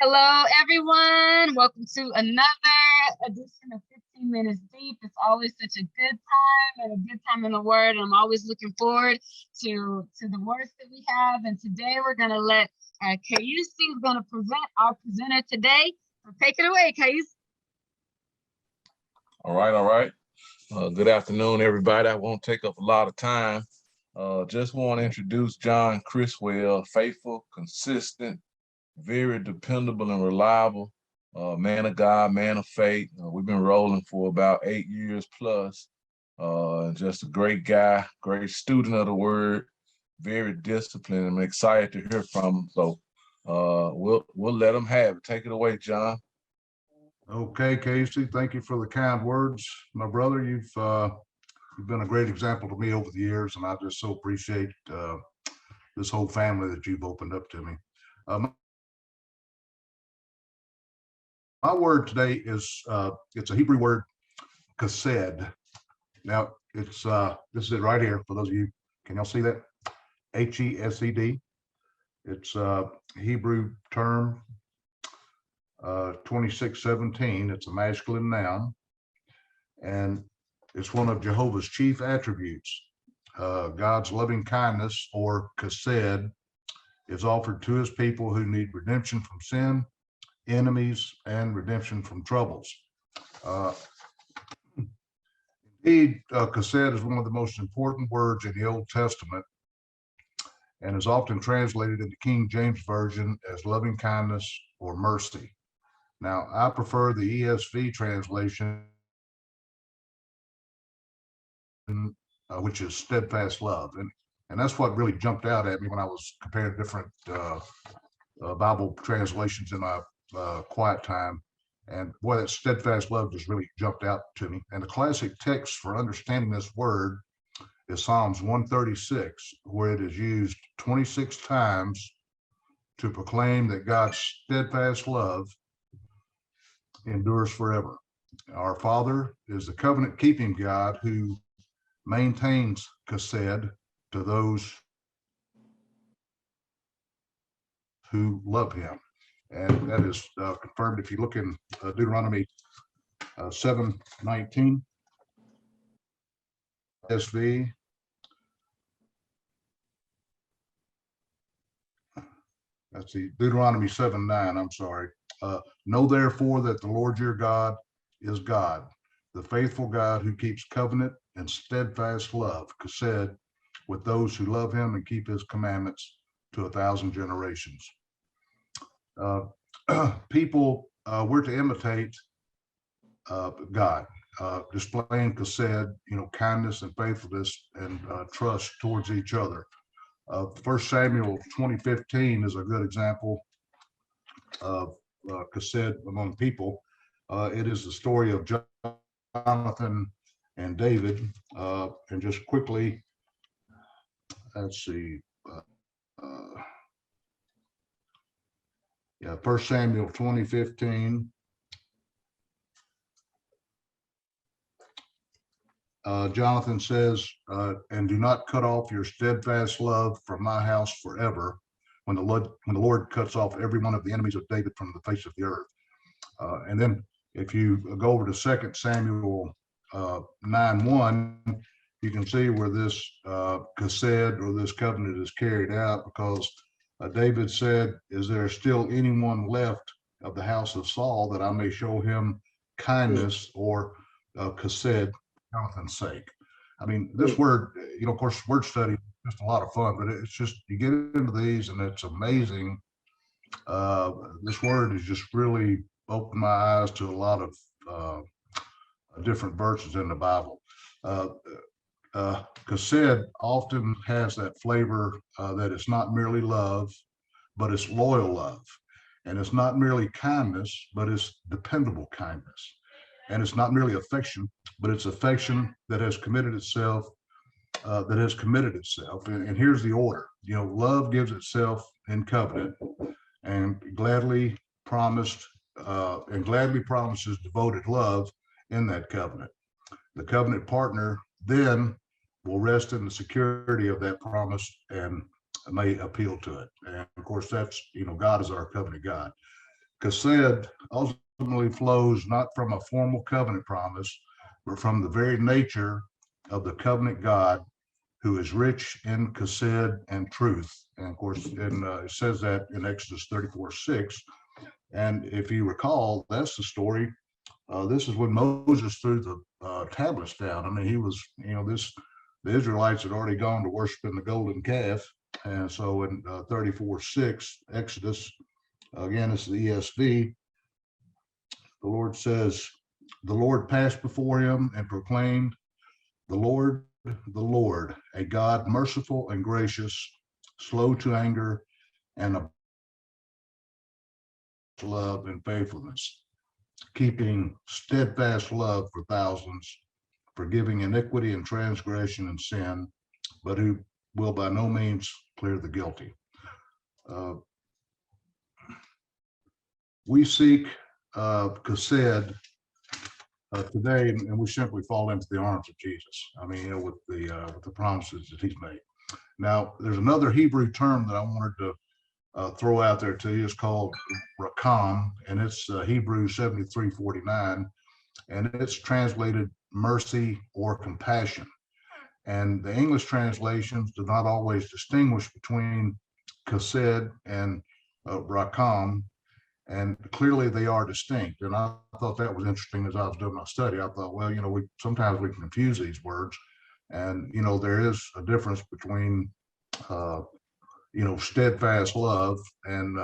Hello, everyone. Welcome to another edition of 15 Minutes Deep. It's always such a good time and a good time in the Word. I'm always looking forward to the words that we have. And today we're going to let Cayuse is going to present our presenter today. So take it away, Cayuse. All right, all right. Good afternoon, everybody. I won't take up a lot of time. Just want to introduce John Criswell, faithful, consistent, very dependable and reliable, man of God, man of faith. We've been rolling for about 8 years plus. Just a great guy, great student of the word, very disciplined. I'm excited to hear from him. So we'll let him have it. Take it away, John. Okay, Casey, thank you for the kind words. My brother, you've been a great example to me over the years, and I just so appreciate this whole family that you've opened up to me. My word today is it's a Hebrew word, chesed. Now this is it right here for those of you. Can y'all see that? H-E-S-E-D. It's a Hebrew term. 2617. It's a masculine noun, and it's one of Jehovah's chief attributes. God's loving kindness, or chesed, is offered to his people who need redemption from sin, enemies, and redemption from troubles. Indeed, chesed is one of the most important words in the Old Testament and is often translated in the King James Version as loving kindness or mercy. Now, I prefer the ESV translation, which is steadfast love. And that's what really jumped out at me when I was comparing different Bible translations in my quiet time. And boy, that steadfast love just really jumped out to me. And the classic text for understanding this word is Psalms 136, where it is used 26 times to proclaim that God's steadfast love endures forever. Our Father is the covenant-keeping God who maintains chesed to those who love him. And that is confirmed if you look in Deuteronomy 7:19, SV. Let's see, Deuteronomy 7:9, I'm sorry. Know therefore that the Lord your God is God, the faithful God who keeps covenant and steadfast love, chesed, with those who love him and keep his commandments to 1,000 generations. People, we're to imitate God, displaying chesed, kindness and faithfulness and trust towards each other. 1 Samuel 20:15 is a good example of chesed among people. It is the story of Jonathan and David. And just quickly, let's see. 1 Samuel 20:15. Jonathan says, and do not cut off your steadfast love from my house forever, when the Lord cuts off every one of the enemies of David from the face of the earth. And then if you go over to 2 Samuel 9:1, you can see where this chesed, or this covenant, is carried out, because David said, is there still anyone left of the house of Saul that I may show him kindness, or chesed, Jonathan's sake? I mean, this word, of course, word study is just a lot of fun, but it's just, you get into these and it's amazing. This word has just really opened my eyes to a lot of different verses in the Bible. Chesed often has that flavor that it's not merely love, but it's loyal love. And it's not merely kindness, but it's dependable kindness. And it's not merely affection, but it's affection that has committed itself, And here's the order. Love gives itself in covenant and gladly promises devoted love in that covenant. The covenant partner then will rest in the security of that promise and may appeal to it. And of course, that's, God is our covenant God. Chesed ultimately flows not from a formal covenant promise, but from the very nature of the covenant God, who is rich in chesed and truth. And of course, it says that in Exodus 34:6. And if you recall, that's the story. This is when Moses threw the tablets down. I mean, he was, the Israelites had already gone to worshiping the golden calf. And so in 34:6, Exodus, again, it's the ESV, the Lord says, the Lord passed before him and proclaimed, the Lord, a God merciful and gracious, slow to anger, and of love and faithfulness, keeping steadfast love for thousands, forgiving iniquity and transgression and sin, but who will by no means clear the guilty. We seek chesed today, and we simply fall into the arms of Jesus. I mean, with the promises that he's made. Now, there's another Hebrew term that I wanted to throw out there to you. It's called rakam, and it's Hebrew 73:49, and it's translated mercy or compassion. And the English translations do not always distinguish between chesed and rakam, and clearly they are distinct. And I thought that was interesting as I was doing my study. I thought, well, sometimes we can confuse these words, and there is a difference between steadfast love and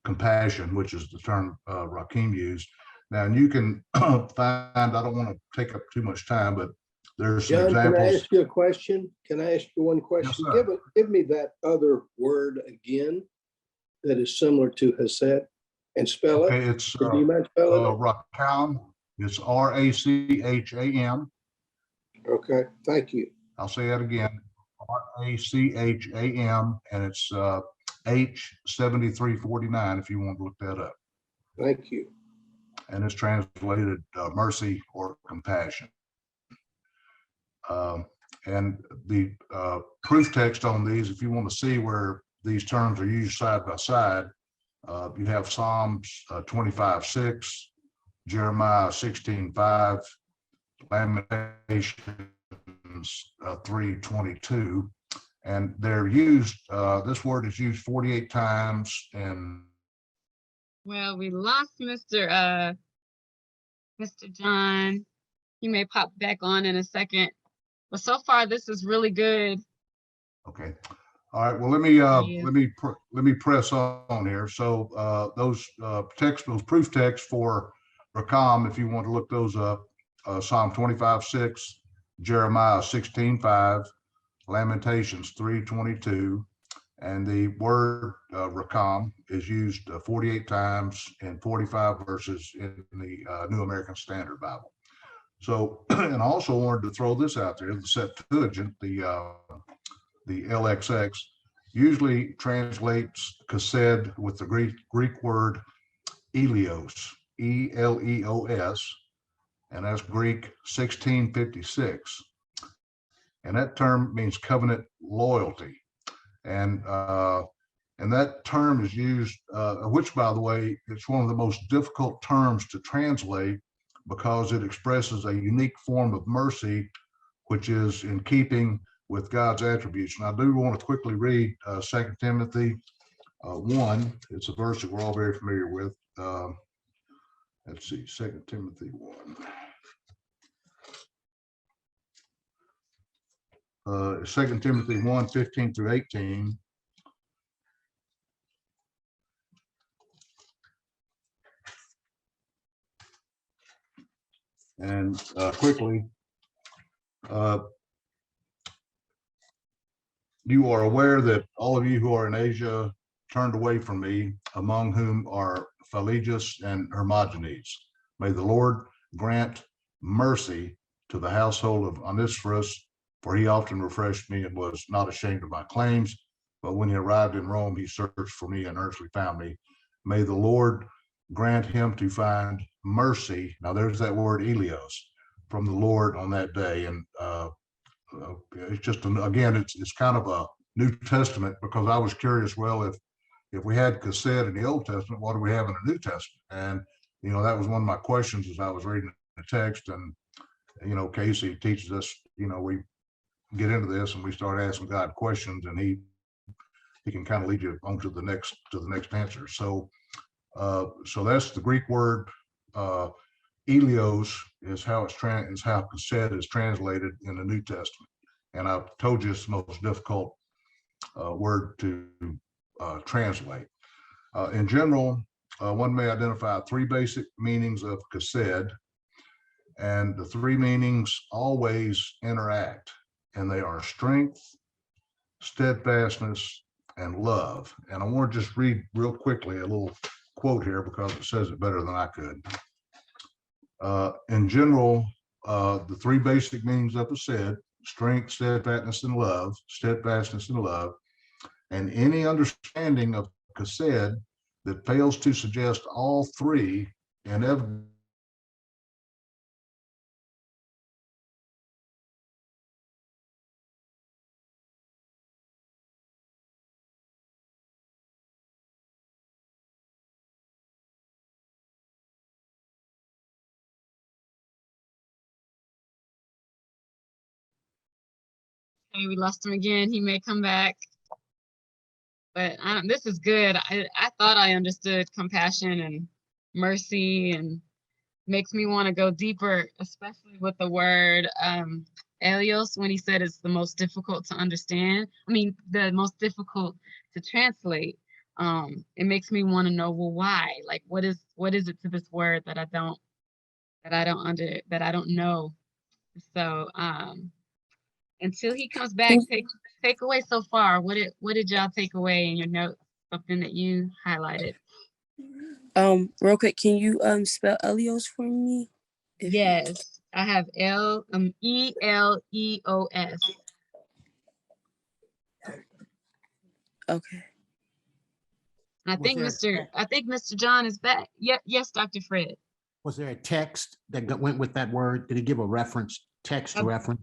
compassion, which is the term Rakim used. Now, and you can find, I don't want to take up too much time, but there's some John, examples. can I ask you a question? Can I ask you one question? Yes, give me that other word again that is similar to Hesed, and spell Okay, it. it's Do you mind spelling it? Rakam. It's Racham. Okay, thank you. I'll say that again. Racham, and it's H7349 if you want to look that up. Thank you. And it's translated mercy or compassion. And the proof text on these, if you want to see where these terms are used side by side, you have Psalms 25:6, Jeremiah 16:5, Lamentations 3:22, and they're used. This word is used 48 times. And Well, we lost Mr. John. He may pop back on in a second, but so far this is really good. okay, all right. Well, let me press on here. So those proof texts for Rakam, if you want to look those up, Psalm 25:6, Jeremiah 16:5, Lamentations 3:22, and the word Rakam is used 48 times in 45 verses in the New American Standard Bible. So, and I also wanted to throw this out there: the Septuagint, the LXX, usually translates chesed with the Greek word eleos, E-L-E-O-S, and that's Greek 1656. And that term means covenant loyalty. And that term is used, which, by the way, it's one of the most difficult terms to translate because it expresses a unique form of mercy, which is in keeping with God's attributes. And I do want to quickly read 2 Timothy 1. It's a verse that we're all very familiar with. Let's see, 2 Timothy 1. 2 Timothy 1, 15 through 18. And quickly, you are aware that all of you who are in Asia turned away from me, among whom are Phalanges and Hermogenes. May the Lord grant mercy to the household of Onesiphorus, for he often refreshed me and was not ashamed of my claims. But when he arrived in Rome, he searched for me and earnestly found me. May the Lord grant him to find mercy. Now there's that word eleos, from the Lord on that day. And it's just, again, it's kind of a New Testament, because I was curious, well, if we had chesed in the Old Testament, what do we have in the New Testament? And, that was one of my questions as I was reading the text. And, Casey teaches us, we get into this and we start asking God questions, and he can kind of lead you on to the next answer. So that's the Greek word Elios is how chesed is translated in the New Testament. And I've told you it's the most difficult word to translate. In general, one may identify three basic meanings of chesed, and the three meanings always interact, and they are strength, steadfastness, and love. And I want to just read real quickly a little quote here because it says it better than I could. In general, the three basic meanings of chesed: strength, steadfastness, and love, and any understanding of chesed that fails to suggest all three inevitably Hey, we lost him again. He may come back. But this is good. I thought I understood compassion and mercy, and makes me want to go deeper, especially with the word Elios, when he said it's the most difficult to understand. I mean, the most difficult to translate. It makes me want to know, well, why? Like, what is it to this word that I don't know? So until he comes back, take away so far. What did y'all take away in your notes? Something that you highlighted? Real quick, can you spell Elios for me? Yes, I have Eleos. Okay. I think Mr. John is back. Yes, Dr. Fred. Was there a text that went with that word? Did he give a reference, text reference?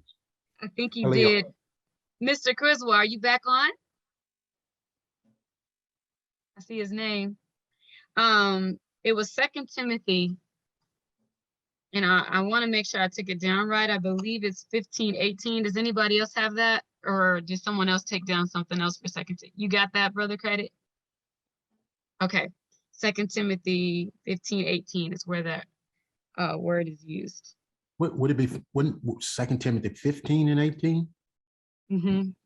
I think he did. Mr. Criswell, are you back on? I see his name. It was 2 Timothy, and I want to make sure I took it down right. I believe it's 15:18. Does anybody else have that, or did someone else take down something else for 2 Timothy? You got that, Brother Credit? Okay, 2 Timothy 15:18 is where that word is used. Would it be 2 Timothy 15 and 18?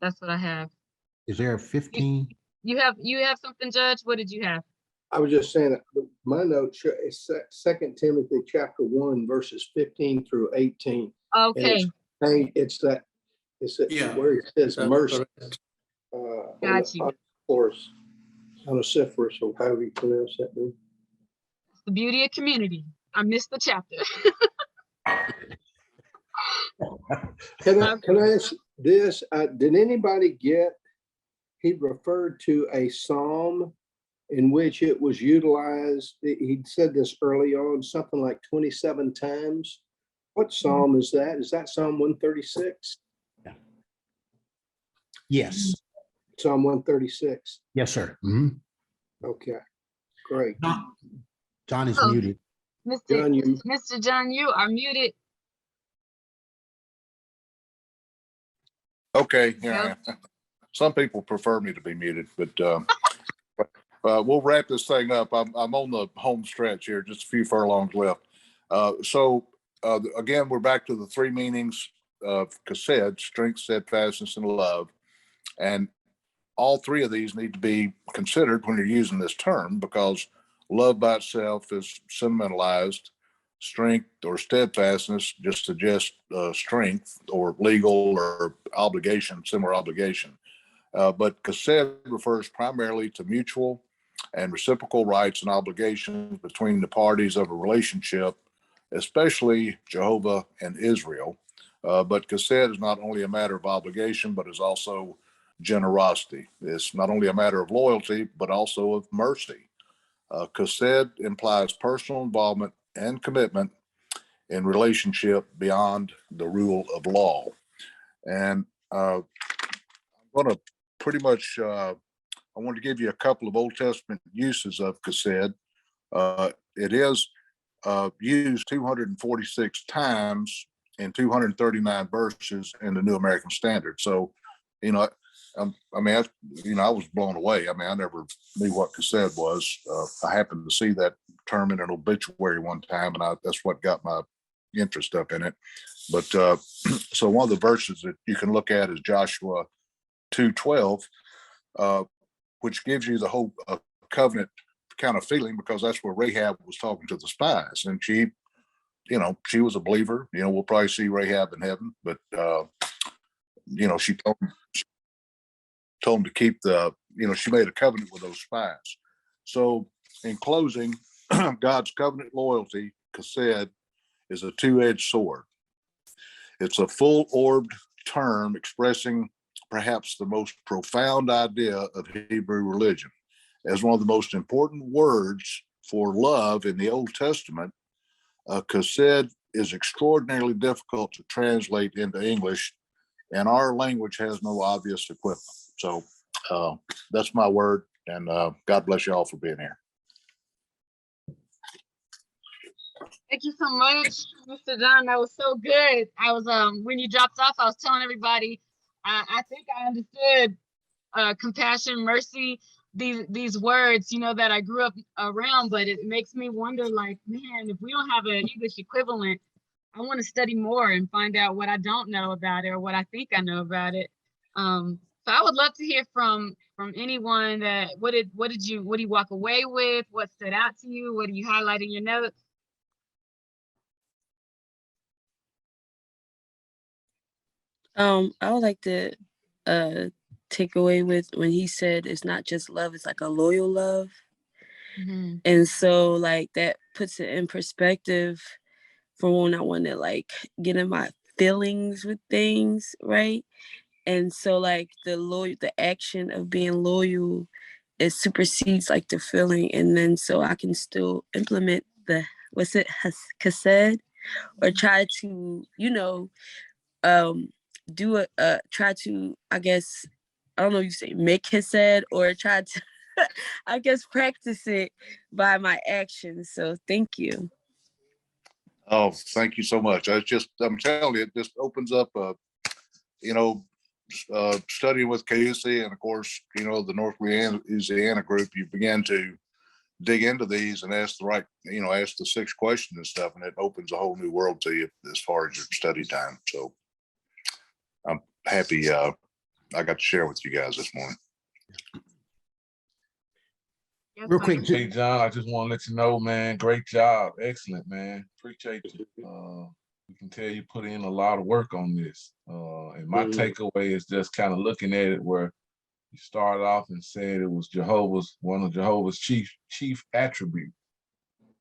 That's what I have. Is there a 15? You have something, Judge? What did you have? I was just saying that my note is 2 Timothy chapter 1, verses 15 through 18. Okay. It's where it says mercy. Got you. Of course, Onesiphorus, or however you pronounce that name. The beauty of community. I missed the chapter. Can I ask this? Did anybody get, he referred to a psalm in which it was utilized. He said this early on, something like 27 times. What psalm is that? Is that Psalm 136? Yeah. Yes. Psalm 136. Yes, sir. Okay, great. John is muted. Mr. John, you are muted. Okay, yeah. Some people prefer me to be muted, but we'll wrap this thing up. I'm on the home stretch here, just a few furlongs left. Again, we're back to the three meanings of chesed: strength, steadfastness, and love. And all three of these need to be considered when you're using this term, because love by itself is sentimentalized. Strength or steadfastness just suggests strength or legal or obligation, similar obligation. But chesed refers primarily to mutual and reciprocal rights and obligations between the parties of a relationship, especially Jehovah and Israel. But chesed is not only a matter of obligation, but is also generosity. It's not only a matter of loyalty, but also of mercy. Chesed implies personal involvement and commitment in relationship beyond the rule of law. And I'm going to pretty much I want to give you a couple of Old Testament uses of chesed. It is used 246 times in 239 verses in the New American Standard. So, you know, I mean, I was blown away. I mean, I never knew what chesed was. I happened to see that term in an obituary one time, and that's what got my interest up in it. But so one of the verses that you can look at is Joshua 2:12, which gives you the whole covenant kind of feeling, because that's where Rahab was talking to the spies, and she was a believer. We'll probably see Rahab in heaven, but she told him to keep she made a covenant with those spies. So in closing, God's covenant loyalty, chesed, is a two-edged sword. It's a full-orbed term expressing perhaps the most profound idea of Hebrew religion. As one of the most important words for love in the Old Testament, chesed is extraordinarily difficult to translate into English, and our language has no obvious equivalent. So that's my word, and God bless you all for being here. Thank you so much, Mr. John. That was so good. I was when you dropped off, I was telling everybody, I think I understood compassion, mercy, these words, that I grew up around, but it makes me wonder, like, man, if we don't have an English equivalent, I want to study more and find out what I don't know about it or what I think I know about it. So I would love to hear from anyone that what did you walk away with? What stood out to you? What do you highlight in your notes? I would like to take away with when he said it's not just love, it's like a loyal love. Mm-hmm. And so like that puts it in perspective for when I want to like get in my feelings with things, right? And so like the action of being loyal, it supersedes like the feeling, and then so I can still implement the chesed, or try to do try to, I guess, I don't know, you say make chesed, or try to I guess practice it by my actions. So thank you. Oh, thank you so much. I'm telling you, it just opens up studying with Casey, and of course, the North Louisiana group, you begin to dig into these and ask the 6 questions and stuff, and it opens a whole new world to you as far as your study time. So I'm happy I got to share with you guys this morning. Yes, Real sir. quick, Hey, John, I just want to let you know, man, great job. Excellent, man. Appreciate you. We can tell you put in a lot of work on this. And my takeaway is just kind of looking at it where you started off and said it was one of Jehovah's chief attribute.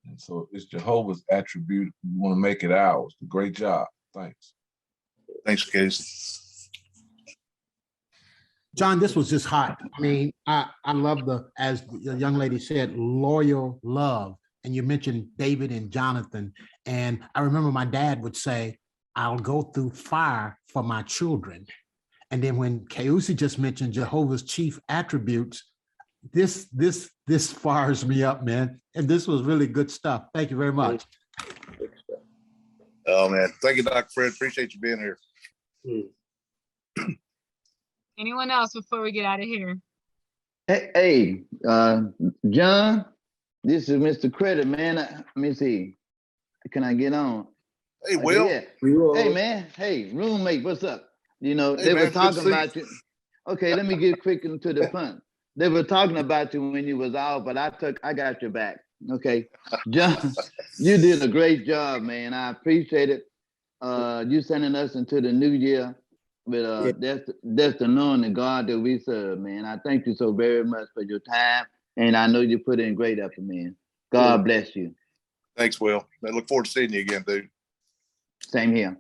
And so it's Jehovah's attribute. We want to make it ours. Great job. Thanks. Thanks, Casey. John, this was just hot. I mean, I love as the young lady said, loyal love. And you mentioned David and Jonathan. And I remember my dad would say, I'll go through fire for my children. And then when Keusi just mentioned Jehovah's chief attributes, this fires me up, man. And this was really good stuff. Thank you very much. Oh, man. Thank you, Dr. Fred. Appreciate you being here. Anyone else before we get out of here? Hey, John, this is Mr. Credit, man. Let me see. Can I get on? Hey, Will. Yeah. Hey, man. Hey, roommate, what's up? Hey, they man, were talking about you. Okay, let me get quick into the punt. They were talking about you when you was out, but I got your back. Okay, John, you did a great job, man. I appreciate it. You sending us into the new year with that's the knowing the God that we serve, man. I thank you so very much for your time, and I know you put in great effort, man. God bless you. Thanks, Will. I look forward to seeing you again, dude. Same here.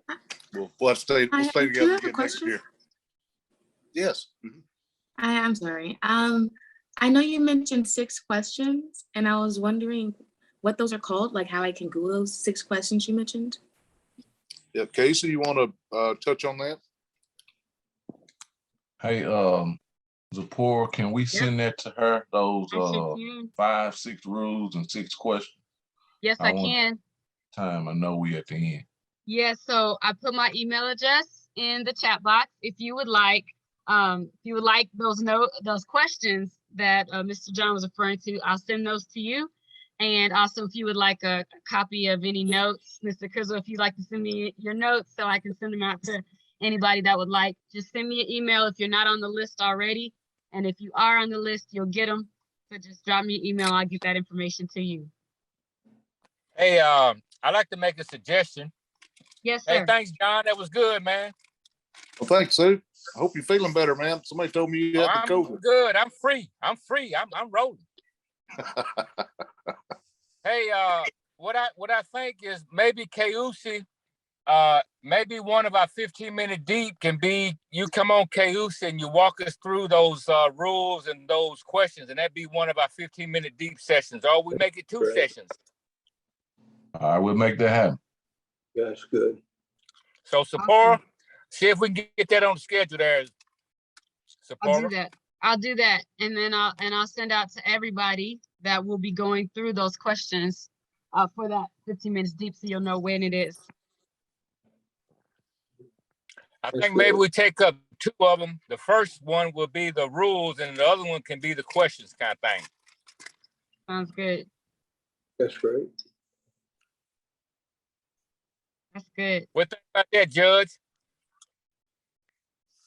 We'll stay together again next year. Yes. Mm-hmm. I'm sorry. I know you mentioned 6 questions, and I was wondering what those are called, like how I can Google those 6 questions you mentioned. Yeah, Casey, you want to touch on that? Hey, Zipporah, can we send that to her? Those I sure can. 5, 6 rules and 6 questions. Yes, I can. Time, I know we at the end. Yeah, so I put my email address in the chat box. If you would like those questions that Mr. John was referring to, I'll send those to you. And also, if you would like a copy of any notes, Mr. Criswell, if you'd like to send me your notes so I can send them out to anybody that would like, just send me an email if you're not on the list already. And if you are on the list, you'll get them. So just drop me an email. I'll get that information to you. Hey, I'd like to make a suggestion. Yes, sir. Hey, thanks, John. That was good, man. Well, thanks, Sue. I hope you're feeling better, man. Somebody told me you had the I'm COVID. good. I'm free. I'm rolling. Hey, what I think is maybe KUC, maybe one of our 15-minute deep can be you come on KUC and you walk us through those rules and those questions, and that'd be one of our 15-minute deep sessions. Or we make it 2 sessions. All right, we'll make that happen. That's good. So Zipporah, see if we can get that on the schedule there. Zipporah. I'll do that. And then I'll send out to everybody that will be going through those questions for that 15 minutes deep, so you'll know when it is. I think maybe we take up 2 of them. The first one will be the rules and the other one can be the questions kind of thing. Sounds good. That's great. That's good. What think about that, Judge?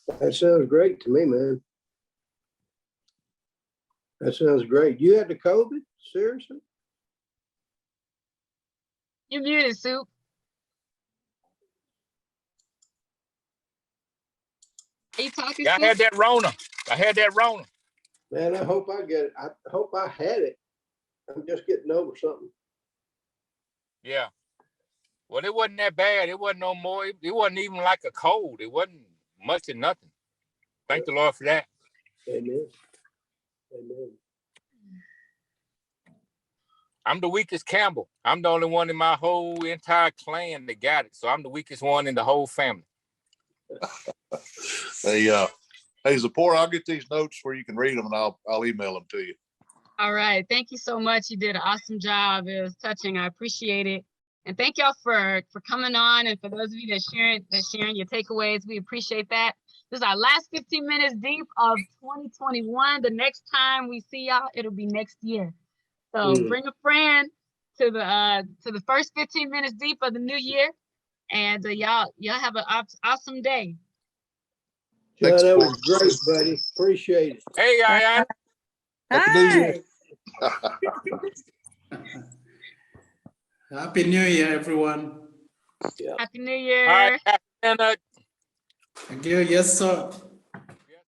That sounds great to me, man. That sounds great. You had the COVID? Seriously? You muted, Soup. Are you talking? Yeah, Soup? I had that Rona. Man, I hope I get it. I hope I had it. I'm just getting over something. Yeah. Well, it wasn't that bad. It wasn't no more. It wasn't even like a cold. It wasn't much of nothing. Thank the Lord for that. Amen. Amen. I'm the weakest Campbell. I'm the only one in my whole entire clan that got it. So I'm the weakest one in the whole family. Hey, Zipporah, I'll get these notes where you can read them and I'll email them to you. All right. Thank you so much. You did an awesome job. It was touching. I appreciate it. And thank y'all for coming on. And for those of you that sharing your takeaways, we appreciate that. This is our last 15 minutes deep of 2021. The next time we see y'all, it'll be next year. So bring a friend to the first 15 minutes deep of the new year. And y'all have an awesome day. John, that was great, buddy. Appreciate it. Hey, Ian. Happy New Year. Happy New Year, everyone. Yeah. Happy New Year. All right. Thank you. Yes, sir.